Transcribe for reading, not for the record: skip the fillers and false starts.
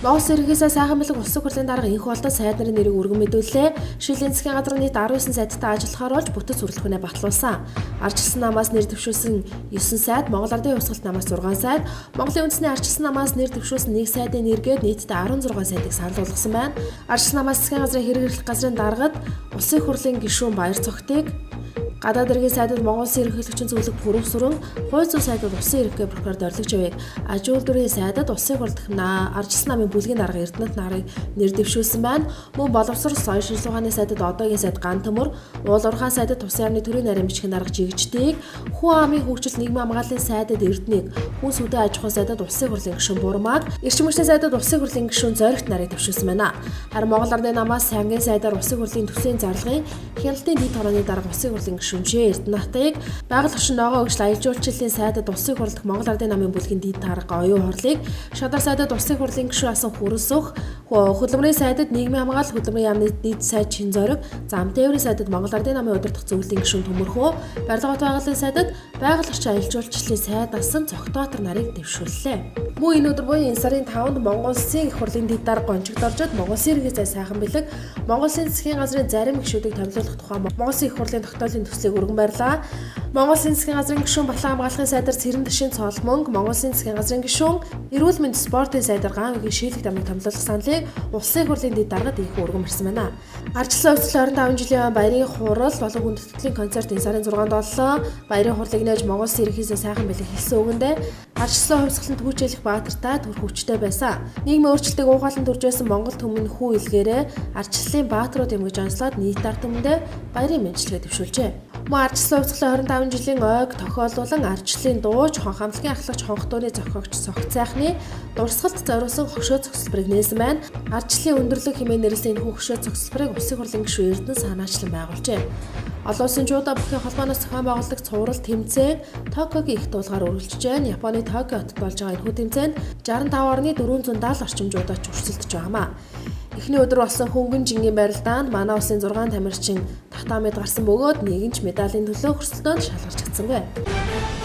Монгол иргэнээс сайхан бэлэг улс хурлын дарга энх болдод сайд нарын нэрийг өргөн мэдүүллээ. Шилжлийн засгийн газрын нийт 19 сайдтай ажиллахаар болж бүтэц сурталчилгааны батлуулсан. Ардчилсан намаас нэр дэвшүүлсэн 9 сайд, Монгол Ардын хувьсгалт намаас 6 сайд, Монголын үндэсний ардчилсан намаас нэр дэвшүүлсэн 1 сайдын нэргээд нийтдээ 16 сайдыг санал болгосон байна. Ардчилсан намаас засгийн газрын хэрэг эрхлэх газрын даргад улсын хурлын гишүүн Баяр Цогтыг, гадаад иргэн сайдад Монгол Улсын ерөнхийлөгчийн зөвлөх Пүрэв Сүрэн, хууль зүйн сайдад Улсын ерөнхий прокурор Дорлог Живыг, аж үйлдвэрийн сайдад Улсын хурлдах ардчилсан намын бүлгийн дарга Эрдэнэт нарыг нэр дэвшүүлсэн байна. Мөн боловсрол соёл шинжилгээний сайдад одоогийн сайд Ган Төмөр, уул уурхайн сайдад Тусын яамны төрийн нарийн бичгийн дарга Жигждийг, Хүн амын хөгжил нийгмийн хамгааллын сайдад Эрдэнэг, Хүн сүдэн аж ахуйн сайдад Улсын хурлын гишүүн Бурмаг, Эрчим хүчний сайдад Улсын хурлын гишүүн Зоригт нарыг дэвшүүлсэн байна. Харин Монгол Ардын намаас Сангийн сайдаар Улсын хурлын төсвийн зарлагын хяналтын дэд хорооны дарга Улсын хурлын гишүүн Эрдэнэтийг, байгаль орчин ногоон хөгжил аялал жуулчлалын сайдад Улсын хурлдах Монгол Ардын намын бүлгийн дэд дарга Оюун Хорлыг, Шадар сайдад Улсын хурлын гишүүн асан Хүрэлсөх, хөдөлмөрийн сайдад нийгмийн хамгаалал хөдөлмөрийн яамны дэд сайд Шинзориг, зам тээврийн сайдад Монгол Ардын намын удирдах зөвлөлийн гишүүн Төмөрхөө, барилга бот байгалийн сайдад байгаль орчин аялал жуулчлалын сайд асан Цогтбаатар нарыг дэвшүүллээ. Мөн энэ өдөр буюу энэ сарын 5-нд Монгол Улсын их хурлын дэд дарга гончигдоржод Монгол Улсын иргэний сайхан бэлэг Монгол Улсын засгийн газрын зарим гишүүдийг томилуулах тухай Монгол Улсын их хурлын тогтоолын төслийг өргөн барьлаа. Монгол Улсын засгийн газрын гишүүн Балхан хамгаалахын сайдар Цэрэн Ташийн Цолмонг, Монгол Улсын засгийн газрын гишүүн Эрүүл мэнд спортын сайдар Ган Үгийн шийдлэг дамыг томилуулах саналыг Улсын их хурлын дэд даргад их өргөн барьсан байна. Ардчилсан хувьсгал 25 жилийн баярын хурал болон хүндэтгэлийн концерт энэ сарын 6-нд боллоо. Баярын хурлыг нээж Монгол Улсын иргэний сайхан бэлэг хэлсэн үгэндээ ардчилсан хувьсгаланд хүчээлэх баатартай түр хүчтэй байсан. Нийгмийн өөрчлөлтийг уухайлан төрж байсан Монгол түмэн хүү илгээрээ ардчилсан баатарууд эмгэж онцлоод нийт ард түмэндээ баярын мэндчилгээ дэвшүүлжээ. Мөн ардчилсан хувьсгалын 25 жилийн ойг тохиолдуулан ардчлалын дууч, хон хамтлагийн ахлагч, хонх дууны зохиогч Цогт сайхны дурсгалд зориулсан хошоо цогцлборыг нээсэн байна. Ардчлалын өндөрлөг хэмээн нэрлсэн энэхүү хошоо цогцлборыг Улсын хурлын гишүүн Эрдэнэ санаачлан байгуулжээ. Олон улсын жуудаа бүхний холбооноос зохион байгуулдаг цуврал тэмцээн Токиогийн их дуулгаар үргэлжлэж байна. Японы Токио хотод болж байгаа энэхүү тэмцээнд 65.470 орчим жуудаач өрсөлдөж байгаамаа. Эхний өдөр болсон хөнгөн жингийн барилдаанд манай улсын 6 тамирчин татамид гарсан бөгөөд нэгэн ч медалийн төлөө өрсөлдөөнд шалгарч чадсангүй.